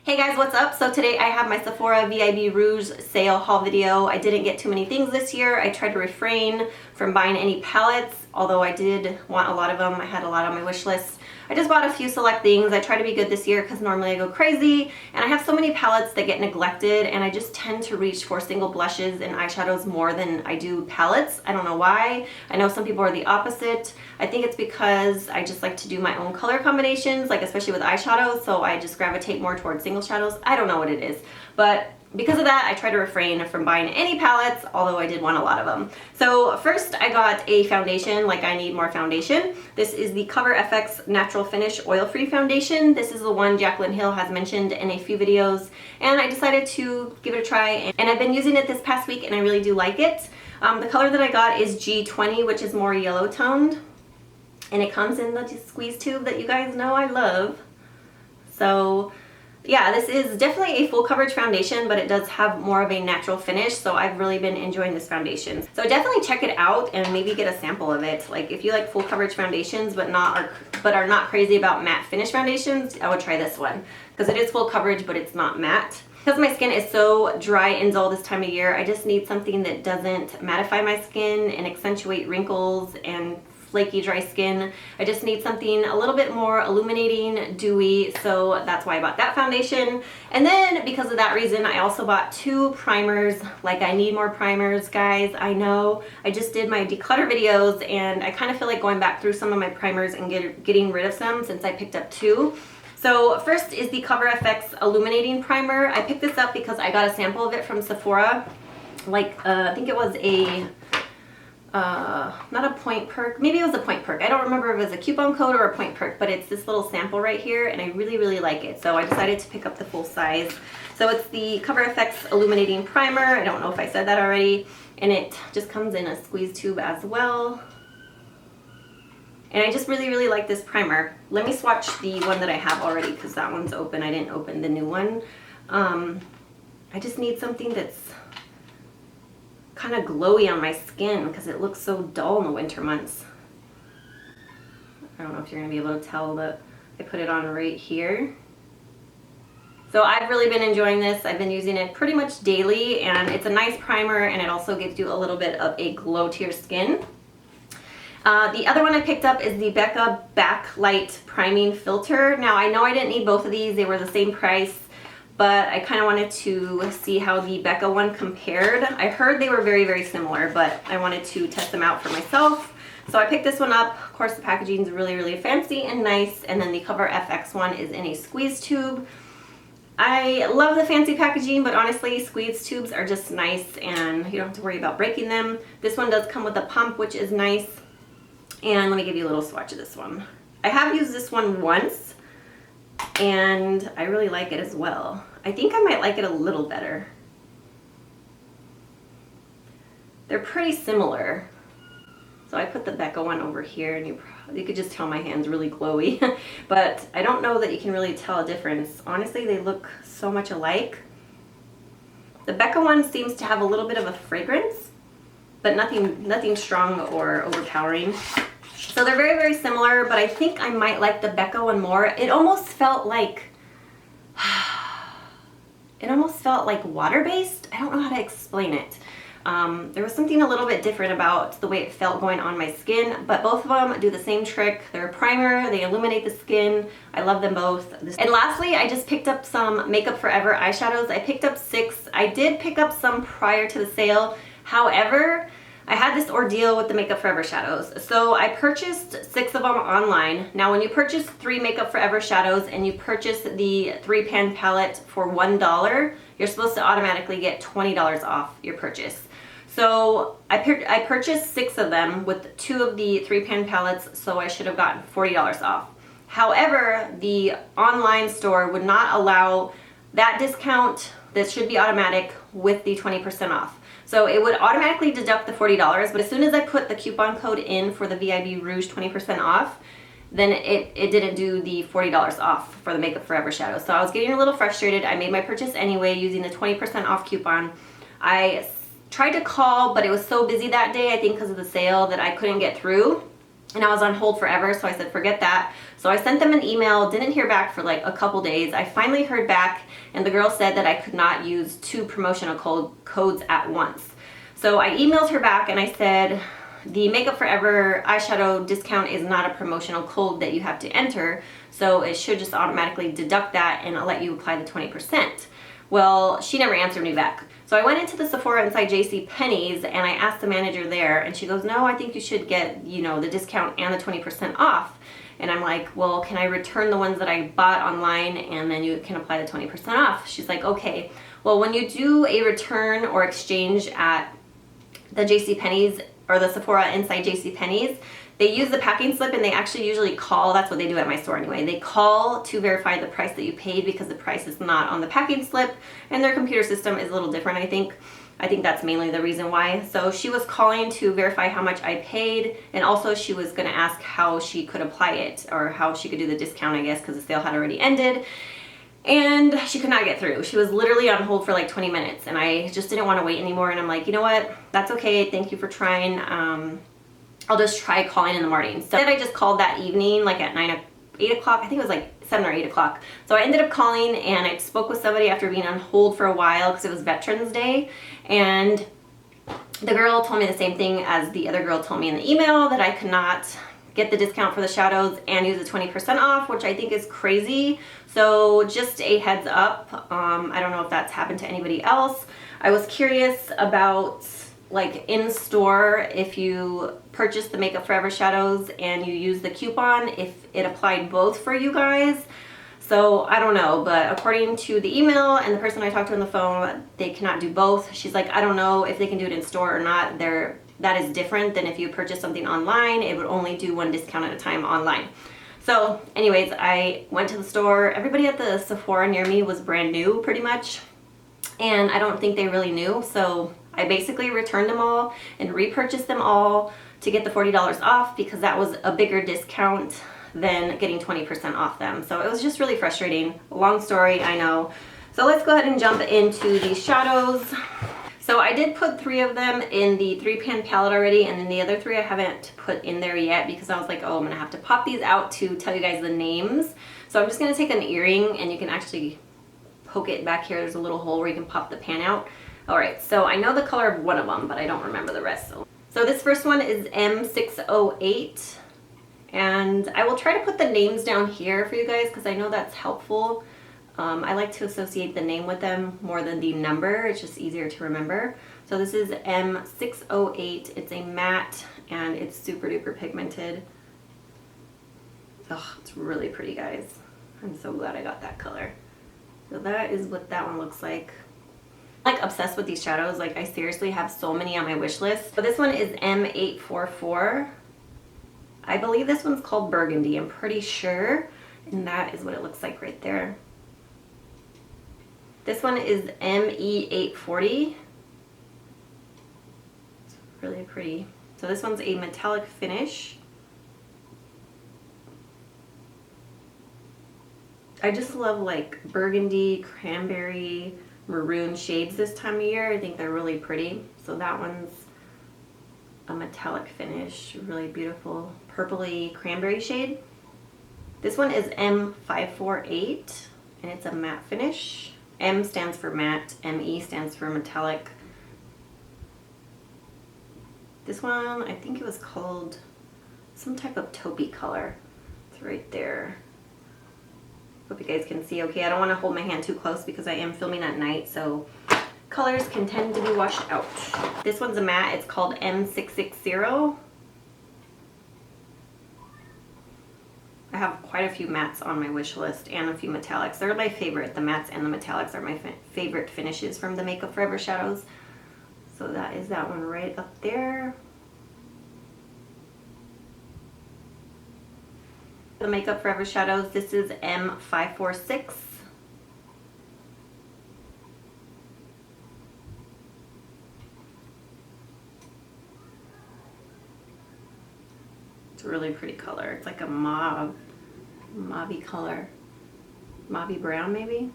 Hey guys, what's up? So today I have my Sephora VIB Rouge Sale haul video. I didn't get too many things this year. I tried to refrain from buying any palettes, although I did want a lot of them. I had a lot on my wish list. I just bought a few select things. I try to be good this year because normally I go crazy, and I have so many palettes that get neglected, and I just tend to reach for single blushes and eyeshadows more than I do palettes. I don't know why. I know some people are the opposite. I think it's because I just like to do my own color combinations, like especially with eyeshadows, so I just gravitate more towards single shadows. I don't know what it is, but because of that, I try to refrain from buying any palettes, although I did want a lot of them. So first I got a foundation, like I need more foundation. This is the Cover FX Natural Finish Oil-Free Foundation. This is the one Jaclyn Hill has mentioned in a few videos, and I decided to give it a try, and I've been using it this past week and I really do like it. The color that I got is G20, which is more yellow toned, and it comes in the squeeze tube that you guys know I love. So yeah, this is definitely a full coverage foundation, but it does have more of a natural finish, so I've really been enjoying this foundation. So definitely check it out and maybe get a sample of it. Like if you like full coverage foundations but are not crazy about matte finish foundations, I would try this one because it is full coverage but it's not matte. Because my skin is so dry and dull this time of year, I just need something that doesn't mattify my skin and accentuate wrinkles and flaky dry skin. I just need something a little bit more illuminating, dewy, so that's why I bought that foundation. And then because of that reason, I also bought two primers. Like I need more primers, guys. I know I just did my declutter videos and I kind of feel like going back through some of my primers and getting rid of some since I picked up two. So first is the Cover FX Illuminating Primer. I picked this up because I got a sample of it from Sephora. Like I think it was a not a point perk, maybe it was a point perk. I don't remember if it was a coupon code or a point perk, but it's this little sample right here and I really like it. So I decided to pick up the full size. So it's the Cover FX Illuminating Primer. I don't know if I said that already. And it just comes in a squeeze tube as well. And I just really like this primer. Let me swatch the one that I have already because that one's open. I didn't open the new one. I just need something that's kind of glowy on my skin because it looks so dull in the winter months. I don't know if you're gonna be able to tell, but I put it on right here. So I've really been enjoying this. I've been using it pretty much daily, and it's a nice primer, and it also gives you a little bit of a glow to your skin. The other one I picked up is the Becca Backlit Priming Filter. Now I know I didn't need both of these. They were the same price, but I kind of wanted to see how the Becca one compared. I heard they were very similar, but I wanted to test them out for myself. So I picked this one up. Of course, the packaging is really fancy and nice, and then the Cover FX one is in a squeeze tube. I love the fancy packaging, but honestly, squeeze tubes are just nice and you don't have to worry about breaking them. This one does come with a pump, which is nice. And let me give you a little swatch of this one. I have used this one once, and I really like it as well. I think I might like it a little better. They're pretty similar. So I put the Becca one over here, and you could just tell my hand's really glowy. But I don't know that you can really tell a difference. Honestly, they look so much alike. The Becca one seems to have a little bit of a fragrance, but nothing strong or overpowering. So they're very similar, but I think I might like the Becca one more. It almost felt like water-based. I don't know how to explain it. There was something a little bit different about the way it felt going on my skin, but both of them do the same trick. They're a primer, they illuminate the skin. I love them both. And lastly, I just picked up some Makeup Forever eyeshadows. I picked up 6. I did pick up some prior to the sale. However, I had this ordeal with the Makeup Forever shadows. So I purchased 6 of them online. Now when you purchase 3 Makeup Forever shadows and you purchase the 3-pan palette for $1, you're supposed to automatically get $20 off your purchase. So I purchased 6 of them with 2 of the 3-pan palettes, so I should have gotten $40 off. However, the online store would not allow that discount. That should be automatic with the 20% off. So it would automatically deduct the $40, but as soon as I put the coupon code in for the VIB Rouge 20% off, then it didn't do the $40 off for the Makeup Forever shadow. So I was getting a little frustrated. I made my purchase anyway using the 20% off coupon. I tried to call, but it was so busy that day, I think because of the sale, that I couldn't get through. and I was on hold forever, so I said forget that. So I sent them an email, didn't hear back for like a couple days. I finally heard back, and the girl said that I could not use 2 promotional codes at once. So I emailed her back and I said, the Makeup Forever eyeshadow discount is not a promotional code that you have to enter, so it should just automatically deduct that and I'll let you apply the 20%. Well, she never answered me back. So I went into the Sephora inside JCPenney's and I asked the manager there, and she goes, no, I think you should get, you know, the discount and the 20% off. And I'm like, well, can I return the ones that I bought online and then you can apply the 20% off? She's like, okay. Well, when you do a return or exchange at the JCPenney's or the Sephora inside JCPenney's, they use the packing slip and they actually usually call, that's what they do at my store anyway, they call to verify the price that you paid because the price is not on the packing slip and their computer system is a little different, I think. I think that's mainly the reason why. So she was calling to verify how much I paid, and also she was gonna ask how she could apply it or how she could do the discount, I guess, because the sale had already ended. And she could not get through. She was literally on hold for like 20 minutes and I just didn't want to wait anymore. And I'm like, you know what? That's okay. Thank you for trying. I'll just try calling in the morning. So then I just called that evening, like at 8 o'clock. I think it was like 7 or 8 o'clock. So I ended up calling and I spoke with somebody after being on hold for a while because it was Veterans Day. And the girl told me the same thing as the other girl told me in the email, that I could not get the discount for the shadows and use the 20% off, which I think is crazy. So just a heads up. I don't know if that's happened to anybody else. I was curious about, like, in store, if you purchase the Makeup Forever shadows and you use the coupon, if it applied both for you guys. So I don't know, but according to the email and the person I talked to on the phone, they cannot do both. She's like, I don't know if they can do it in store or not. That is different than if you purchase something online. It would only do 1 discount at a time online. So anyways, I went to the store. Everybody at the Sephora near me was brand new pretty much, and I don't think they really knew. So I basically returned them all and repurchased them all to get the $40 off because that was a bigger discount than getting 20% off them. So it was just really frustrating. Long story, I know. So let's go ahead and jump into these shadows. So I did put 3 of them in the 3-pan palette already, and then the other 3 I haven't put in there yet because I was like, oh, I'm gonna have to pop these out to tell you guys the names. So I'm just gonna take an earring, and you can actually poke it back here. There's a little hole where you can pop the pan out. All right, so I know the color of one of them, but I don't remember the rest. So this first one is M608, and I will try to put the names down here for you guys because I know that's helpful. I like to associate the name with them more than the number. It's just easier to remember. So this is M608. It's a matte and it's super duper pigmented. Oh, it's really pretty, guys. I'm so glad I got that color. So that is what that one looks like. I'm like obsessed with these shadows. Like, I seriously have so many on my wish list. So this one is M844. I believe this one's called Burgundy. I'm pretty sure. And that is what it looks like right there. This one is ME840. It's really pretty. So this one's a metallic finish. I just love like burgundy, cranberry, maroon shades this time of year. I think they're really pretty. So that one's a metallic finish, really beautiful purpley cranberry shade. This one is M548 and it's a matte finish. M stands for matte, ME stands for metallic. This one, I think it was called some type of taupey color. It's right there. Hope you guys can see okay. I don't want to hold my hand too close because I am filming at night, so colors can tend to be washed out. This one's a matte. It's called M660. I have quite a few mattes on my wish list and a few metallics. They're my favorite. The mattes and the metallics are my favorite finishes from the Makeup Forever shadows. So that is that one right up there. The Makeup Forever shadows, this is M546. It's a really pretty color. It's like a mauve-y color. Mauve-y brown maybe?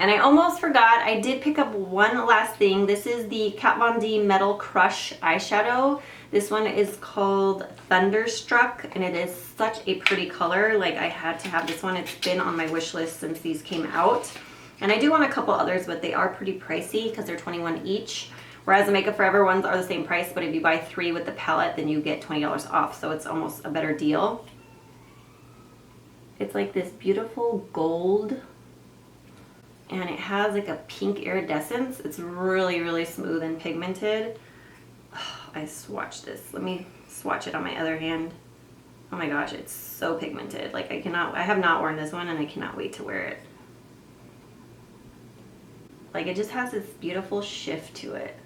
And I almost forgot, I did pick up one last thing. This is the Kat Von D Metal Crush eyeshadow. This one is called Thunderstruck, and it is such a pretty color. Like, I had to have this one. It's been on my wish list since these came out. And I do want a couple others, but they are pretty pricey because they're $21 each. Whereas the Makeup Forever ones are the same price, but if you buy 3 with the palette, then you get $20 off. So it's almost a better deal. It's like this beautiful gold, and it has like a pink iridescence. It's really, really smooth and pigmented. Oh, I swatched this. Let me swatch it on my other hand. Oh my gosh, it's so pigmented. Like, I have not worn this one, and I cannot wait to wear it. Like, it just has this beautiful shift to it.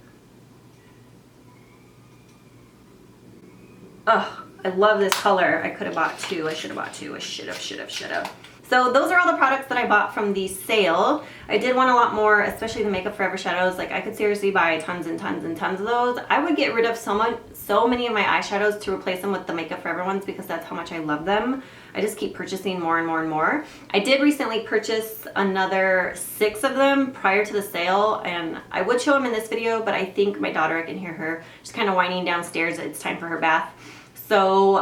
Oh, I love this color. I could have bought 2. I should have bought 2. I should have. So those are all the products that I bought from the sale. I did want a lot more, especially the Makeup Forever shadows. Like, I could seriously buy tons and tons and tons of those. I would get rid of so many of my eyeshadows to replace them with the Makeup Forever ones because that's how much I love them. I just keep purchasing more and more and more. I did recently purchase another 6 of them prior to the sale, and I would show them in this video, but I think my daughter, I can hear her just kind of whining downstairs. It's time for her bath. So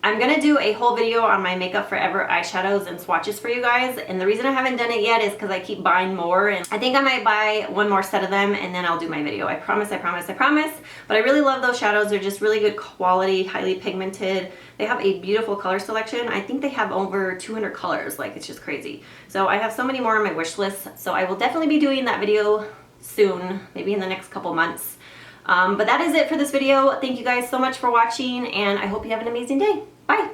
I'm gonna do a whole video on my Makeup Forever eyeshadows and swatches for you guys, and the reason I haven't done it yet is because I keep buying more, and I think I might buy one more set of them and then I'll do my video. I promise. But I really love those shadows. They're just really good quality, highly pigmented. They have a beautiful color selection. I think they have over 200 colors. Like, it's just crazy. So I have so many more on my wish list, so I will definitely be doing that video soon, maybe in the next couple months. But that is it for this video. Thank you guys so much for watching, and I hope you have an amazing day. Bye!